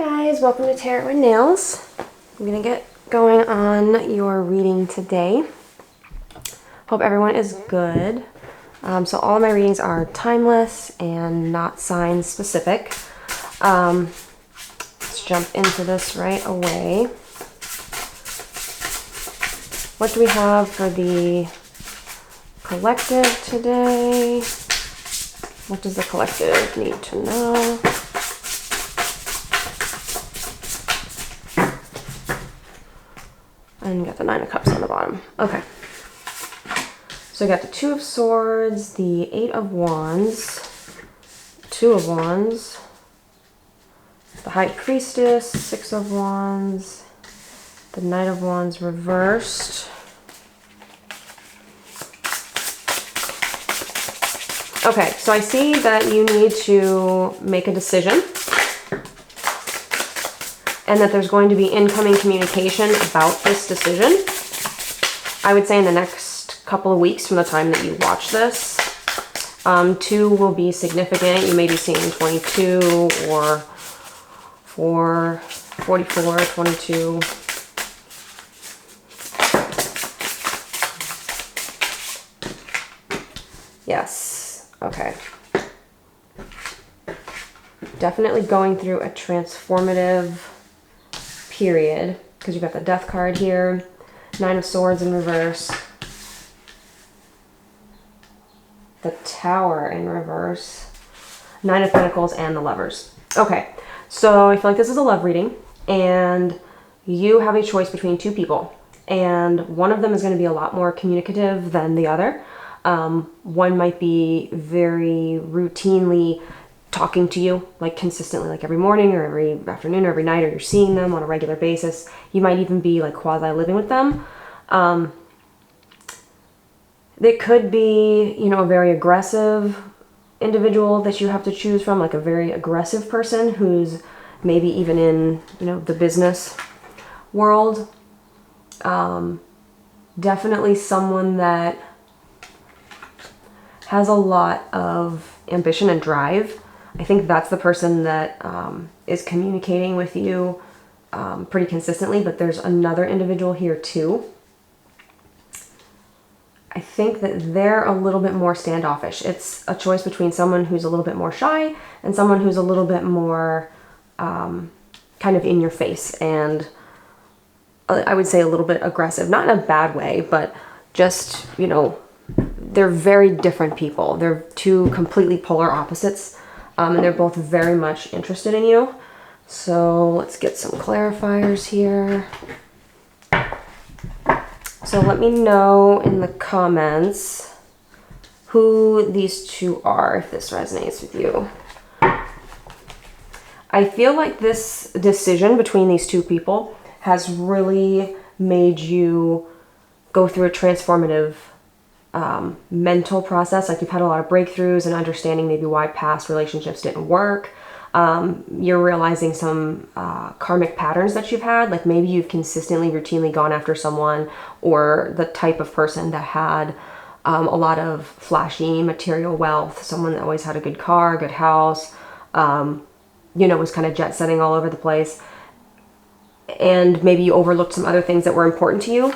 Guys, welcome to Tarot and Nails. I'm gonna get going on your reading today. Hope everyone is good. So all of my readings are timeless and not sign specific. Let's jump into this right away. What do we have for the collective today? What does the collective need to know? And got the Nine of Cups on the bottom. Okay. So we got the Two of Swords, the Eight of Wands, Two of Wands, the High Priestess, Six of Wands, the Knight of Wands reversed. Okay, so I see that you need to make a decision and that there's going to be incoming communication about this decision. I would say in the next couple of weeks from the time that you watch this. 2 will be significant. You may be seeing 22 or 44, 22. Yes, okay. Definitely going through a transformative period, because you've got the Death card here, Nine of Swords in reverse, the Tower in reverse, Nine of Pentacles, and the Lovers. Okay, so I feel like this is a love reading, and you have a choice between two people, and one of them is going to be a lot more communicative than the other. One might be very routinely talking to you, like consistently, like every morning or every afternoon or every night, or you're seeing them on a regular basis. You might even be like quasi living with them. It could be, you know, a very aggressive individual that you have to choose from, like a very aggressive person who's maybe even in, you know, the business world. Definitely someone that has a lot of ambition and drive. I think that's the person that is communicating with you pretty consistently, but there's another individual here too. I think that they're a little bit more standoffish. It's a choice between someone who's a little bit more shy and someone who's a little bit more kind of in your face and I would say a little bit aggressive, not in a bad way, but just, you know, they're very different people. They're two completely polar opposites. And they're both very much interested in you. So let's get some clarifiers here. So let me know in the comments who these two are, if this resonates with you. I feel like this decision between these two people has really made you go through a transformative mental process. Like you've had a lot of breakthroughs and understanding maybe why past relationships didn't work. You're realizing some karmic patterns that you've had, like maybe you've consistently routinely gone after someone, or the type of person that had a lot of flashy material wealth, someone that always had a good car, good house, you know, was kind of jet setting all over the place, and maybe you overlooked some other things that were important to you.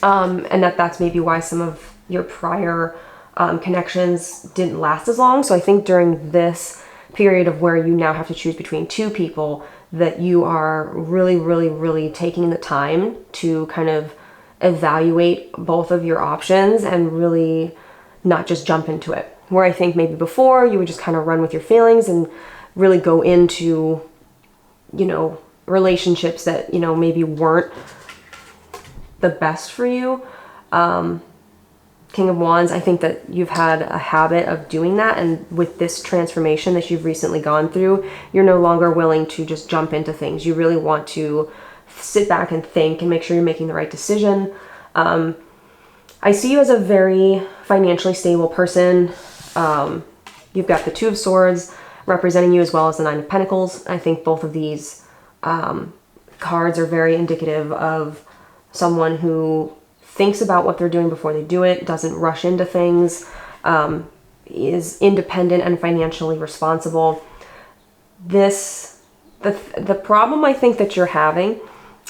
And that's maybe why some of your prior connections didn't last as long. So I think during this period of where you now have to choose between two people, that you are really, really, really taking the time to kind of evaluate both of your options and really not just jump into it. Where I think maybe before you would just kind of run with your feelings and really go into, you know, relationships that, you know, maybe weren't the best for you. King of Wands, I think that you've had a habit of doing that, and with this transformation that you've recently gone through, you're no longer willing to just jump into things. You really want to sit back and think and make sure you're making the right decision. I see you as a very financially stable person. You've got the Two of Swords representing you, as well as the Nine of Pentacles. I think both of these cards are very indicative of someone who thinks about what they're doing before they do it, doesn't rush into things, is independent and financially responsible. This The problem I think that you're having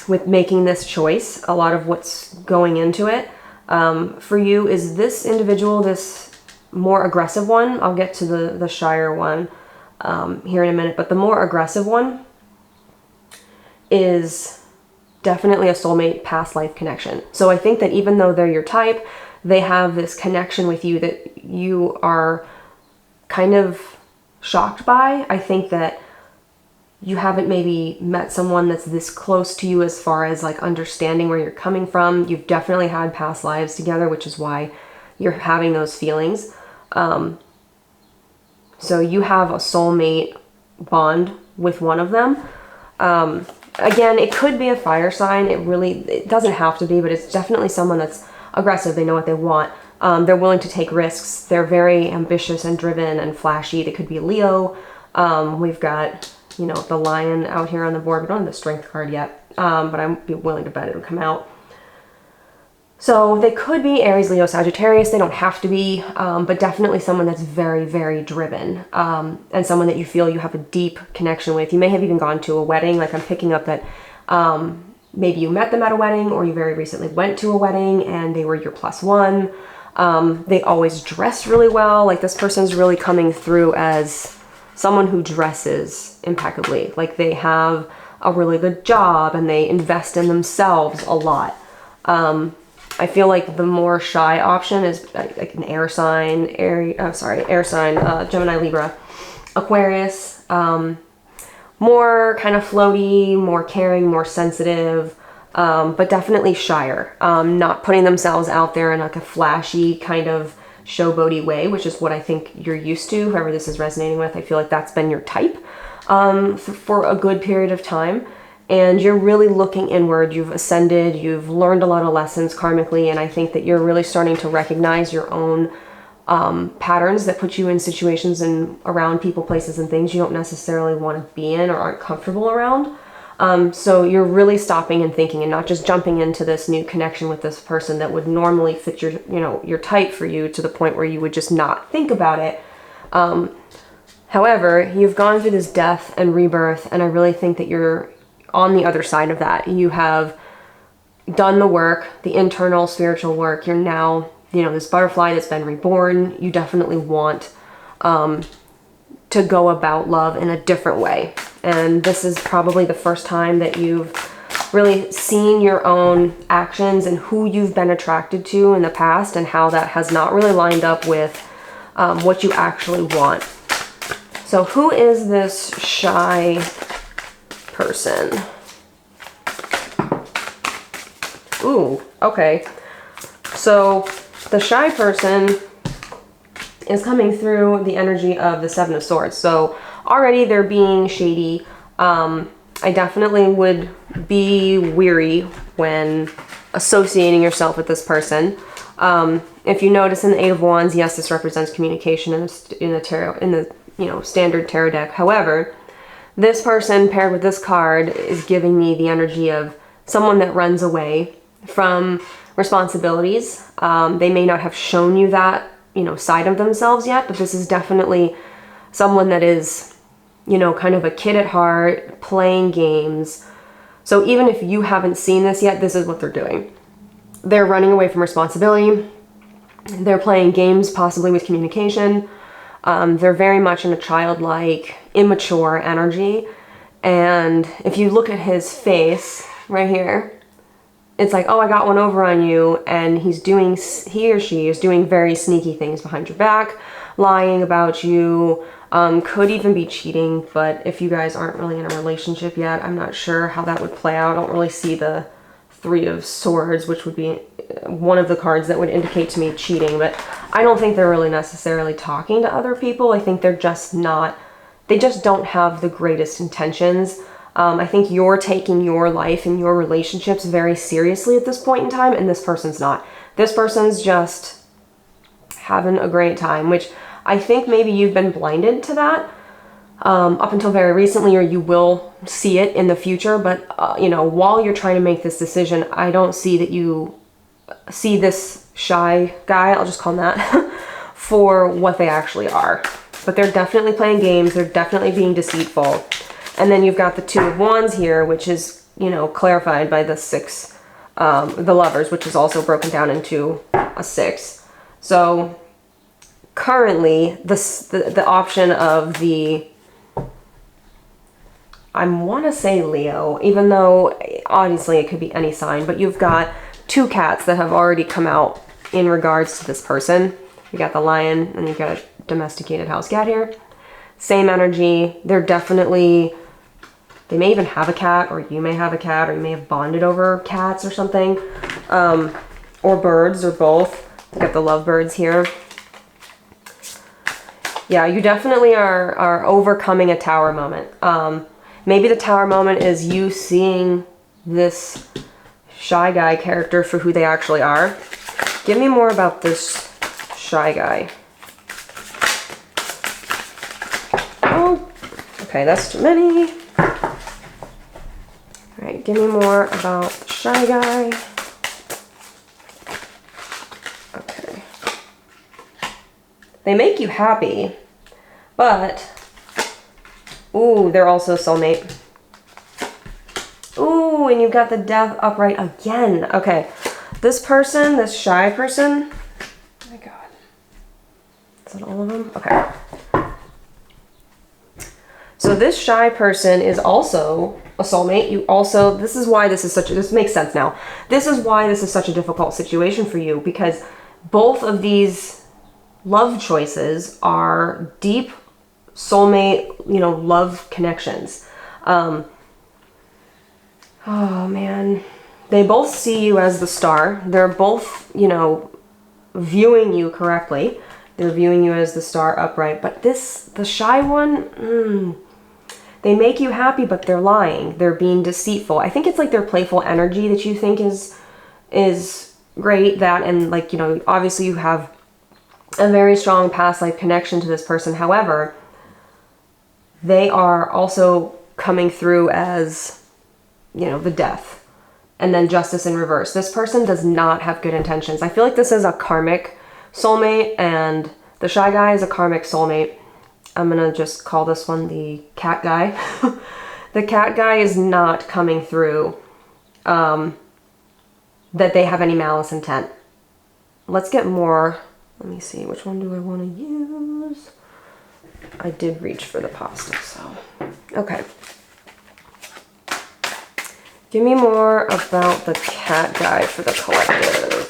with making this choice, a lot of what's going into it for you is this individual, this more aggressive one. I'll get to the shyer one here in a minute, but the more aggressive one is definitely a soulmate past life connection. So I think that even though they're your type, they have this connection with you that you are kind of shocked by. I think that you haven't maybe met someone that's this close to you as far as like understanding where you're coming from. You've definitely had past lives together, which is why you're having those feelings. So you have a soulmate bond with one of them. Again, it could be a fire sign. It doesn't have to be, but it's definitely someone that's aggressive. They know what they want. They're willing to take risks. They're very ambitious and driven and flashy. They could be Leo. We've got, you know, the lion out here on the board. We don't have the strength card yet, but I'd be willing to bet it would come out. So they could be Aries, Leo, Sagittarius. They don't have to be, but definitely someone that's very, very driven, and someone that you feel you have a deep connection with. You may have even gone to a wedding. Like I'm picking up that maybe you met them at a wedding, or you very recently went to a wedding and they were your plus one. They always dress really well. Like this person's really coming through as someone who dresses impeccably. Like they have a really good job and they invest in themselves a lot. I feel like the more shy option is like an air sign, Gemini, Libra, Aquarius, more kind of floaty, more caring, more sensitive, but definitely shyer, not putting themselves out there in like a flashy kind of showboaty way, which is what I think you're used to, whoever this is resonating with. I feel like that's been your type for a good period of time. And you're really looking inward. You've ascended, you've learned a lot of lessons karmically, and I think that you're really starting to recognize your own patterns that put you in situations and around people, places, and things you don't necessarily want to be in or aren't comfortable around. So you're really stopping and thinking and not just jumping into this new connection with this person that would normally fit your, you know, your type for you to the point where you would just not think about it. However, you've gone through this death and rebirth, and I really think that you're on the other side of that. You have done the work, the internal spiritual work. You're now, you know, this butterfly that's been reborn. You definitely want to go about love in a different way. And this is probably the first time that you've really seen your own actions and who you've been attracted to in the past and how that has not really lined up with what you actually want. So who is this shy person? Ooh, okay. So the shy person is coming through the energy of the Seven of Swords. So already they're being shady. I definitely would be weary when associating yourself with this person. If you notice in the Eight of Wands, yes, this represents communication in the tarot, in the, you know, standard tarot deck. However, this person paired with this card is giving me the energy of someone that runs away from responsibilities. They may not have shown you that, you know, side of themselves yet, but this is definitely someone that is, you know, kind of a kid at heart, playing games. So even if you haven't seen this yet, this is what they're doing. They're running away from responsibility. They're playing games, possibly with communication. They're very much in a childlike, immature energy. And if you look at his face right here, it's like, oh, I got one over on you. And he or she is doing very sneaky things behind your back, lying about you, could even be cheating. But if you guys aren't really in a relationship yet, I'm not sure how that would play out. I don't really see the Three of Swords, which would be one of the cards that would indicate to me cheating, but I don't think they're really necessarily talking to other people. I think they're just not, they just don't have the greatest intentions. I think you're taking your life and your relationships very seriously at this point in time, and this person's not. This person's just having a great time, which I think maybe you've been blinded to that up until very recently, or you will see it in the future. But, you know, while you're trying to make this decision, I don't see that you see this shy guy, I'll just call him that, for what they actually are. But they're definitely playing games. They're definitely being deceitful. And then you've got the Two of Wands here, which is, you know, clarified by the 6, the Lovers, which is also broken down into a 6. So currently, the option of the, I want to say Leo, even though obviously it could be any sign, but you've got 2 cats that have already come out in regards to this person. You got the lion and you've got a domesticated house cat here. Same energy. They're definitely, they may even have a cat, or you may have a cat, or you may have bonded over cats or something, or birds, or both. You got the lovebirds here. Yeah, you definitely are overcoming a tower moment. Maybe the tower moment is you seeing this shy guy character for who they actually are. Give me more about this shy guy. Oh, okay, that's too many. All right, give me more about the shy guy. Okay. They make you happy, but, ooh, they're also a soulmate. Ooh, and you've got the Death upright again. Okay, this person, this shy person, oh my God. Is that all of them? Okay. So this shy person is also a soulmate. You also, this is why this is such a, this makes sense now. This is why this is such a difficult situation for you, because both of these love choices are deep soulmate, you know, love connections. Oh man, they both see you as the star. They're both, you know, viewing you correctly. They're viewing you as the star upright. But this, the shy one, they make you happy, but they're lying. They're being deceitful. I think it's like their playful energy that you think is great. That, and like, you know, obviously you have a very strong past life connection to this person. However, they are also coming through as, you know, the Death and then Justice in reverse. This person does not have good intentions. I feel like this is a karmic soulmate, and the shy guy is a karmic soulmate. I'm gonna just call this one the cat guy. The cat guy is not coming through that they have any malice intent. Let's get more. Let me see, which one do I want to use? I did reach for the pasta, so okay. Give me more about the cat guy for the collective.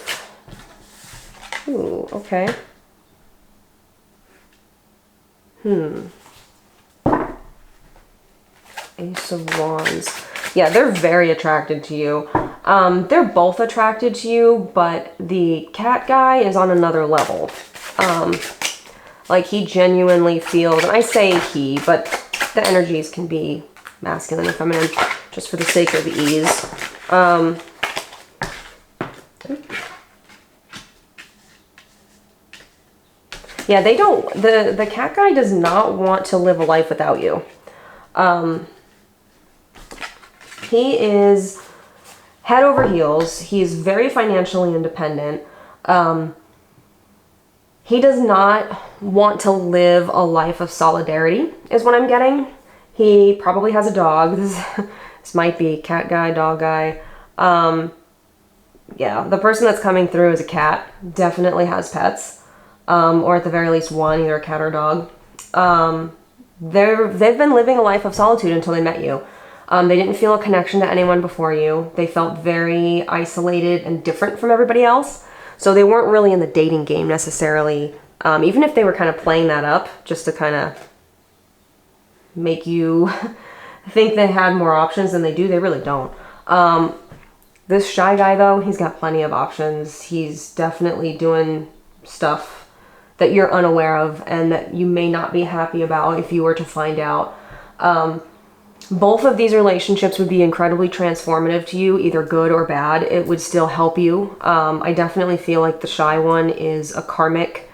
Ooh, okay. Ace of Wands. Yeah, they're very attracted to you. They're both attracted to you, but the cat guy is on another level. Like he genuinely feels, and I say he, but the energies can be masculine and feminine, just for the sake of ease. Yeah, they don't, the cat guy does not want to live a life without you. He is head over heels. He's very financially independent. He does not want to live a life of solidarity, is what I'm getting. He probably has a dog. This might be cat guy, dog guy. Yeah, the person that's coming through is a cat. Definitely has pets. Or at the very least one, either a cat or a dog. They've been living a life of solitude until they met you. They didn't feel a connection to anyone before you. They felt very isolated and different from everybody else. So they weren't really in the dating game necessarily. Even if they were kind of playing that up just to kind of make you think they had more options than they do, they really don't. This shy guy though, he's got plenty of options. He's definitely doing stuff that you're unaware of and that you may not be happy about if you were to find out. Both of these relationships would be incredibly transformative to you, either good or bad. It would still help you. I definitely feel like the shy one is a karmic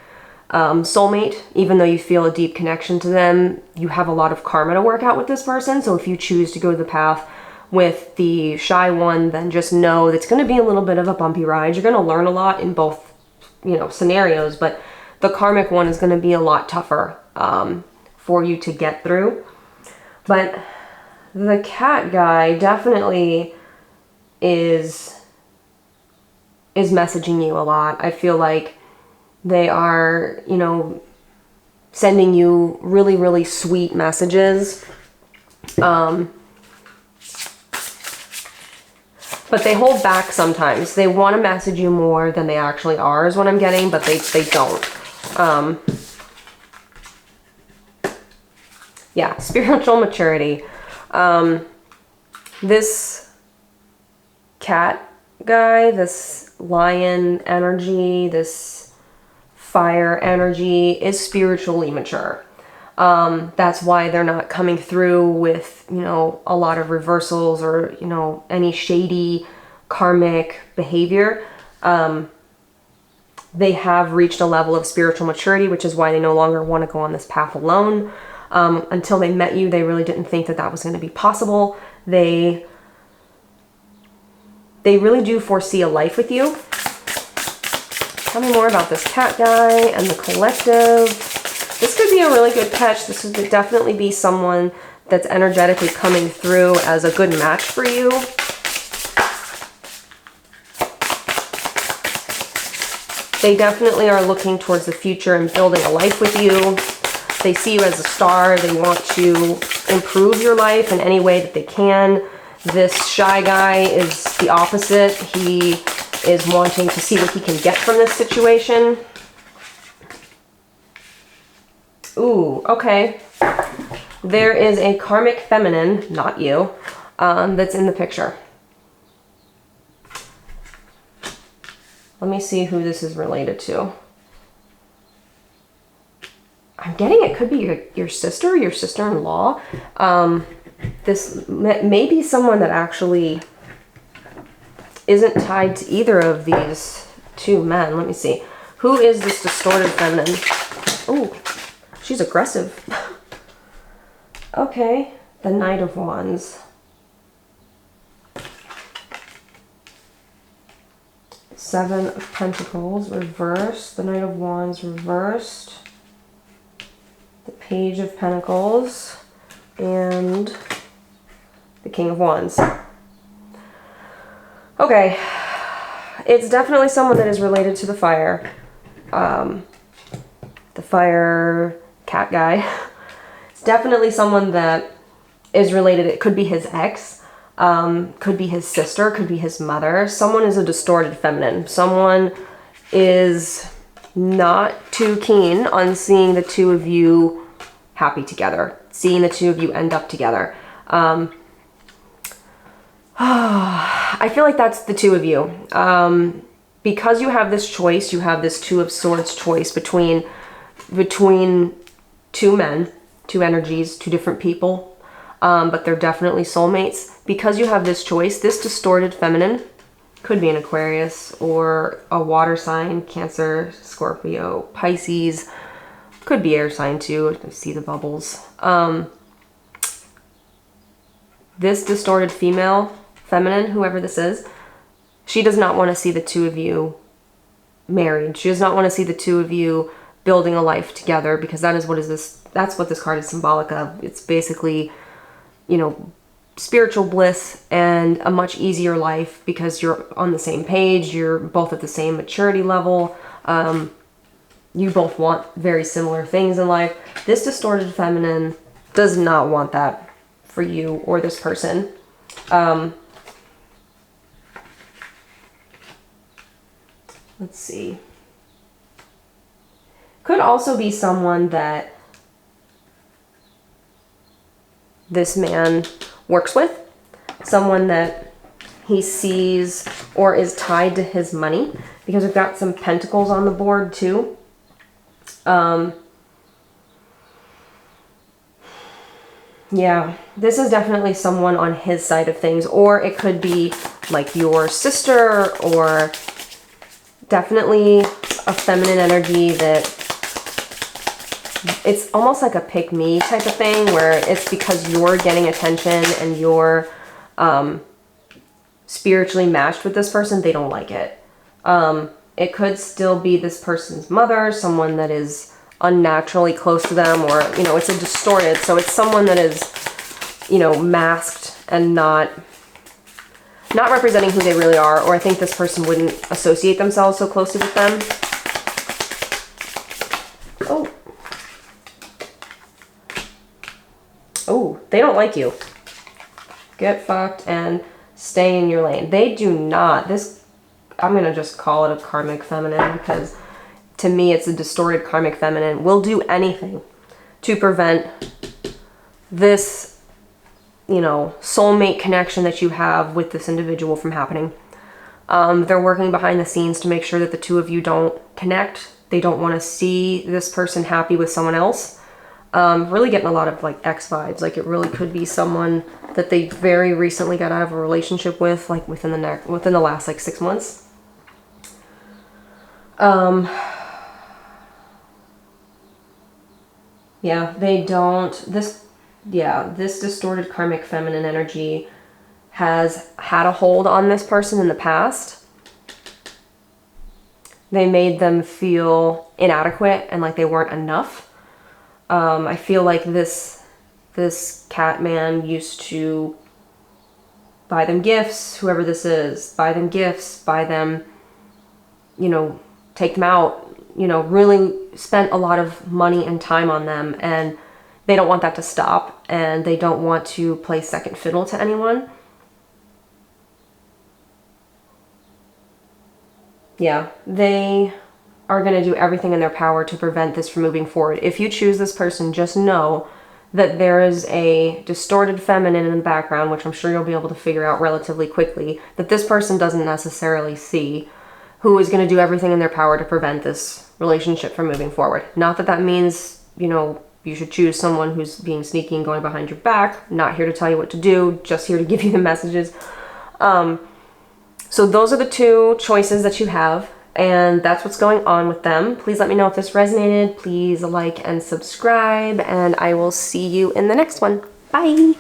soulmate. Even though you feel a deep connection to them, you have a lot of karma to work out with this person. So if you choose to go the path with the shy one, then just know it's going to be a little bit of a bumpy ride. You're going to learn a lot in both, you know, scenarios, but the karmic one is going to be a lot tougher for you to get through. But the cat guy definitely is messaging you a lot. I feel like they are, you know, sending you really, really sweet messages. But they hold back sometimes. They want to message you more than they actually are, is what I'm getting, but they don't. Yeah, spiritual maturity. This cat guy, this lion energy, this fire energy is spiritually mature. That's why they're not coming through with, you know, a lot of reversals or, you know, any shady karmic behavior. They have reached a level of spiritual maturity, which is why they no longer want to go on this path alone. Until they met you, they really didn't think that that was going to be possible. They really do foresee a life with you. Tell me more about this cat guy and the collective. This could be a really good catch. This would definitely be someone that's energetically coming through as a good match for you. They definitely are looking towards the future and building a life with you. They see you as a star. They want to improve your life in any way that they can. This shy guy is the opposite. He is wanting to see what he can get from this situation. Ooh, okay. There is a karmic feminine, not you, that's in the picture. Let me see who this is related to. I'm getting it could be your sister, your sister-in-law. This may be someone that actually isn't tied to either of these two men. Let me see. Who is this distorted feminine? Oh, she's aggressive. Okay, the Knight of Wands. Seven of Pentacles reversed. The Knight of Wands reversed. The Page of Pentacles. And the King of Wands. Okay. It's definitely someone that is related to the fire. The fire cat guy. It's definitely someone that is related. It could be his ex. Could be his sister, could be his mother. Someone is a distorted feminine. Someone is not too keen on seeing the two of you happy together, seeing the two of you end up together. I feel like that's the two of you. Because you have this choice, you have this Two of Swords choice between two men, two energies, two different people. But they're definitely soulmates. Because you have this choice, this distorted feminine could be an Aquarius or a water sign, Cancer, Scorpio, Pisces. Could be air sign too. I see the bubbles. This distorted female, feminine, whoever this is, she does not want to see the two of you married. She does not want to see the two of you building a life together, because that's what this card is symbolic of. It's basically, you know, spiritual bliss and a much easier life because you're on the same page, you're both at the same maturity level, you both want very similar things in life. This distorted feminine does not want that for you or this person. Let's see. Could also be someone that this man works with, someone that he sees or is tied to his money, because we've got some pentacles on the board too. Yeah, this is definitely someone on his side of things, or it could be like your sister, or definitely a feminine energy that it's almost like a pick me type of thing, where it's because you're getting attention and you're spiritually matched with this person, they don't like it. It could still be this person's mother, someone that is unnaturally close to them, or, you know, it's a distorted, so it's someone that is you know, masked and not representing who they really are, or I think this person wouldn't associate themselves so closely with them. Oh. Oh, they don't like you. Get fucked and stay in your lane. They do not. This, I'm going to just call it a karmic feminine, because to me it's a distorted karmic feminine. Will do anything to prevent this, you know, soulmate connection that you have with this individual from happening. They're working behind the scenes to make sure that the two of you don't connect. They don't want to see this person happy with someone else. Really getting a lot of like ex vibes. Like it really could be someone that they very recently got out of a relationship with, like within the last like 6 months. Yeah, they don't, this distorted karmic feminine energy has had a hold on this person in the past. They made them feel inadequate and like they weren't enough. I feel like this cat man used to buy them gifts, whoever this is, buy them gifts, buy them, you know, take them out, you know, really spent a lot of money and time on them, and they don't want that to stop, and they don't want to play second fiddle to anyone. Yeah, they are going to do everything in their power to prevent this from moving forward. If you choose this person, just know that there is a distorted feminine in the background, which I'm sure you'll be able to figure out relatively quickly, that this person doesn't necessarily see, who is going to do everything in their power to prevent this relationship from moving forward. Not that that means, you know, you should choose someone who's being sneaky and going behind your back. Not here to tell you what to do, just here to give you the messages. So those are the two choices that you have, and that's what's going on with them. Please let me know if this resonated. Please like and subscribe, and I will see you in the next one. Bye!